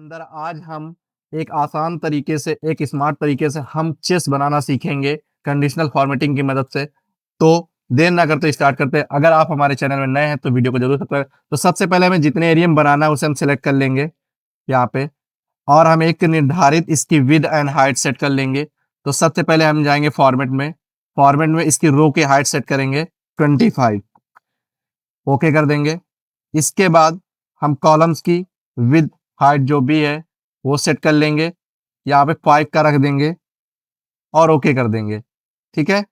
अंदर आज हम एक आसान तरीके से, एक स्मार्ट तरीके से हम चेस बनाना सीखेंगे कंडीशनल फॉर्मेटिंग की मदद से। तो देर ना करते स्टार्ट करते हैं। अगर आप हमारे चैनल में नए हैं तो वीडियो को जरूर सब्सक्राइब। तो सबसे पहले हमें जितने एरिया में बनाना है उसे हम सिलेक्ट कर लेंगे यहाँ पे, और हम एक निर्धारित इसकी विड्थ एंड हाइट सेट कर लेंगे। तो सबसे पहले हम जाएंगे फॉर्मेट में इसकी रो की हाइट सेट करेंगे 25, ओके कर देंगे। इसके बाद हम कॉलम्स की विद हाइट जो भी है वो सेट कर लेंगे, यहाँ पे 5 का रख देंगे और ओके कर देंगे। ठीक है।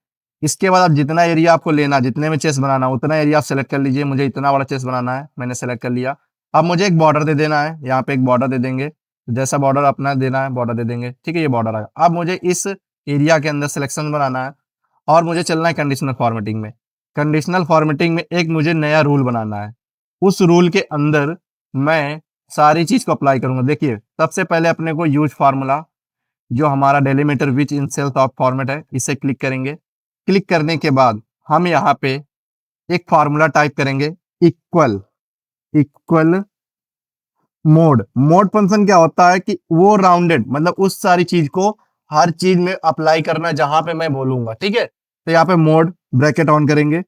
इसके बाद आप जितना एरिया आपको लेना, जितने में चेस बनाना उतना एरिया आप सेलेक्ट कर लीजिए। मुझे इतना बड़ा चेस बनाना है, मैंने सेलेक्ट कर लिया। अब मुझे एक बॉर्डर दे देना है, यहाँ पे एक बॉर्डर दे देंगे। जैसा बॉर्डर अपना देना है बॉर्डर दे देंगे। ठीक है, ये बॉर्डर आया। अब मुझे इस एरिया के अंदर सिलेक्शन बनाना है और मुझे चलना है कंडीशनल फॉर्मेटिंग में। कंडीशनल फॉर्मेटिंग में एक मुझे नया रूल बनाना है। उस रूल के अंदर मैं सारी चीज को अप्लाई करूंगा। देखिए, सबसे पहले अपने को यूज फार्मूला, जो हमारा delimiter which in cells of format है, इसे क्लिक करेंगे। क्लिक करने के बाद हम यहाँ पे एक फार्मूला टाइप करेंगे, equal equal mode. Mode function क्या होता है कि वो राउंडेड, मतलब उस सारी चीज को हर चीज में अप्लाई करना जहां पे मैं बोलूंगा। ठीक है, तो यहाँ पे मोड ब्रैकेट ऑन करेंगे।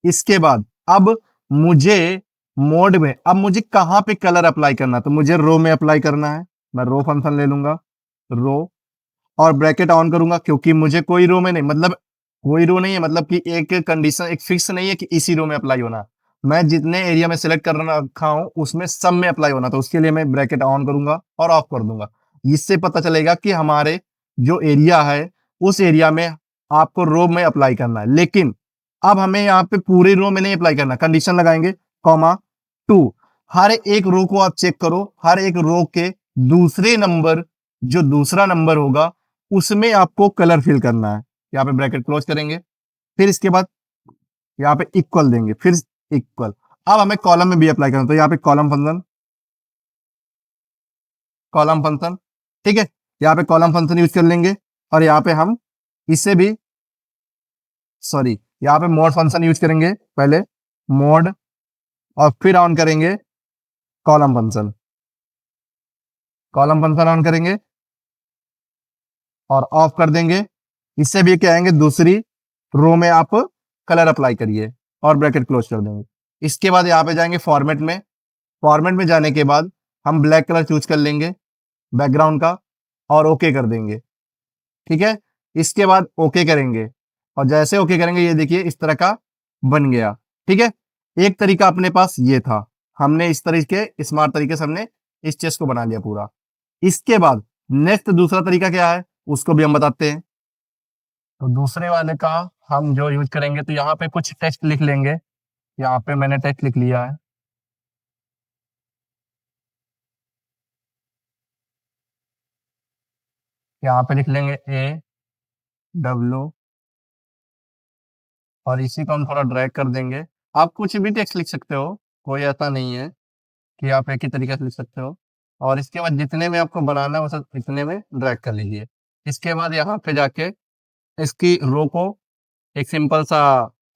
इसके बाद अब मुझे मोड में, अब मुझे कहां पे कलर अप्लाई करना है, तो मुझे रो में अप्लाई करना है। मैं रो फंक्शन ले लूंगा, रो, और ब्रैकेट ऑन करूंगा, क्योंकि मुझे कोई रो में नहीं, मतलब कोई रो नहीं है, मतलब कि एक कंडीशन एक फिक्स नहीं है कि इसी रो में अप्लाई होना है। मैं जितने एरिया में सिलेक्ट कर रखा हूं उसमें सब में अप्लाई होना, तो उसके लिए मैं ब्रैकेट ऑन करूंगा और ऑफ कर दूंगा। इससे पता चलेगा कि हमारे जो एरिया है उस एरिया में आपको रो में अप्लाई करना है। लेकिन अब हमें यहाँ पे पूरे रो में नहीं अप्लाई करना। कंडीशन लगाएंगे, कॉमा 2। हर एक रो को आप चेक करो, हर एक रो के दूसरे नंबर, जो दूसरा नंबर होगा उसमें आपको कलर फिल करना है। यहाँ पे ब्रैकेट क्लोज करेंगे, फिर इसके बाद यहाँ पे इक्वल देंगे, फिर इक्वल। अब हमें कॉलम में भी अप्लाई करना है, तो यहाँ पे कॉलम फंक्शन, ठीक है, यहाँ पे कॉलम फंक्शन यूज कर लेंगे। और यहाँ पे हम इसे भी, सॉरी, यहाँ पे मोड फंक्शन यूज करेंगे पहले, मोड, और फिर ऑन करेंगे column function. Column function on करेंगे और ऑफ कर देंगे। इससे भी क्या आएंगे, दूसरी रो में आप कलर अप्लाई करिए और ब्रैकेट क्लोज कर देंगे। इसके बाद यहाँ पे जाएंगे फॉर्मेट में। फॉर्मेट में जाने के बाद हम ब्लैक कलर चूज कर लेंगे बैकग्राउंड का और ओके कर देंगे। ठीक है, इसके बाद ओके करेंगे, और जैसे ओके करेंगे ये देखिए इस तरह का बन गया। ठीक है, एक तरीका अपने पास ये था, हमने इस तरीके स्मार्ट तरीके से हमने इस चेस को बना लिया पूरा। इसके बाद नेक्स्ट दूसरा तरीका क्या है उसको भी हम बताते हैं। तो दूसरे वाले का हम जो यूज करेंगे, तो यहाँ पे कुछ टेक्स्ट लिख लेंगे। यहाँ पे मैंने टेक्स्ट लिख लिया है। यहाँ पे लिख लेंगे AW, और इसी को हम थोड़ा ड्रैग कर देंगे। आप कुछ भी टेक्स्ट लिख सकते हो, कोई ऐसा नहीं है कि आप एक ही तरीके से लिख सकते हो। और इसके बाद जितने में आपको बनाना है वो सब इतने में ड्रैग कर लीजिए। इसके बाद यहाँ पे जाके इसकी रो को एक सिंपल सा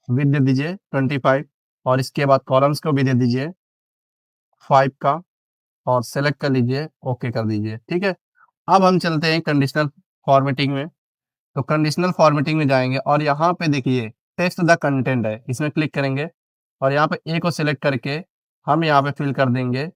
विड्थ दे दीजिए 25, और इसके बाद कॉलम्स को भी दे दीजिए 5 का, और सेलेक्ट कर लीजिए, ओके कर दीजिए। ठीक है, अब हम चलते हैं कंडीशनल फॉर्मेटिंग में। तो कंडीशनल फॉर्मेटिंग में जाएंगे और यहाँ पे देखिए टेस्ट द कंटेंट है, इसमें क्लिक करेंगे और यहाँ पे ए को सिलेक्ट करके हम यहाँ पे फिल कर देंगे।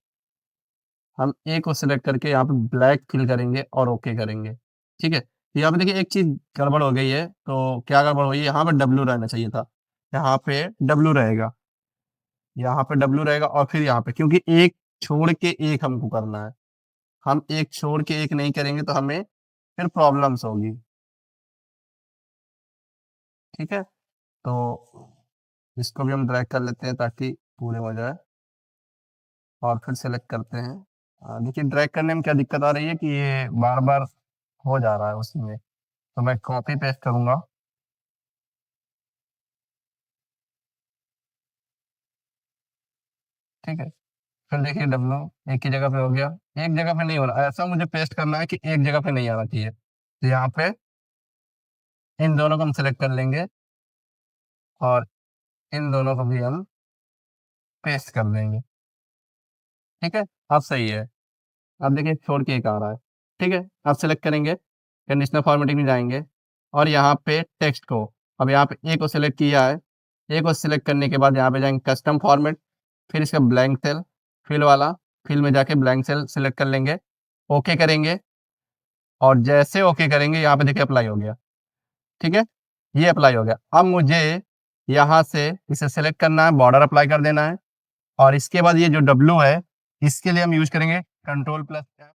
हम ए को सिलेक्ट करके यहाँ पे ब्लैक फिल करेंगे और ओके करेंगे। ठीक है, तो यहाँ पे देखिए एक चीज गड़बड़ हो गई है। तो क्या गड़बड़ हुई है, यहाँ पे डब्ल्यू रहना चाहिए था, यहाँ पे डब्ल्यू रहेगा, यहाँ पे डब्ल्यू रहेगा, और फिर यहाँ पे क्योंकि एक छोड़ के एक हमको करना है, हम एक छोड़ के एक नहीं करेंगे तो हमें फिर प्रॉब्लम्स होगी। ठीक है, तो इसको भी हम ड्रैग कर लेते हैं ताकि पूरे हो जाए, और फिर सेलेक्ट करते हैं। देखिए ड्रैग करने में क्या दिक्कत आ रही है कि ये बार बार हो जा रहा है उसी में। तो मैं कॉपी पेस्ट करूंगा। ठीक है, फिर देखिए डब्लू एक ही जगह पे हो गया, एक जगह पे नहीं हो रहा, ऐसा मुझे पेस्ट करना है कि एक जगह पे नहीं आना चाहिए। तो यहाँ पे इन दोनों को हम सेलेक्ट कर लेंगे और इन दोनों को भी हम पेस्ट कर देंगे। ठीक है, अब सही है। अब देखिए छोड़ के एक आ रहा है, ठीक है। अब सेलेक्ट करेंगे, कंडीशनल फॉर्मेटिंग में जाएंगे और यहाँ पे टेक्स्ट को, अब यहाँ पे ए को सिलेक्ट किया है, ए को सिलेक्ट करने के बाद यहाँ पे जाएंगे कस्टम फॉर्मेट, फिर इसका ब्लैंक सेल, फिल वाला, फिल में जाके ब्लैंक सेल सिलेक्ट कर लेंगे, ओके करेंगे और जैसे ओके करेंगे यहाँ पे देखिए अप्लाई हो गया, ठीक है, ये अप्लाई हो गया। अब मुझे यहाँ से इसे सेलेक्ट करना है, बॉर्डर अप्लाई कर देना है और इसके बाद ये जो डब्लू है इसके लिए हम यूज करेंगे कंट्रोल प्लस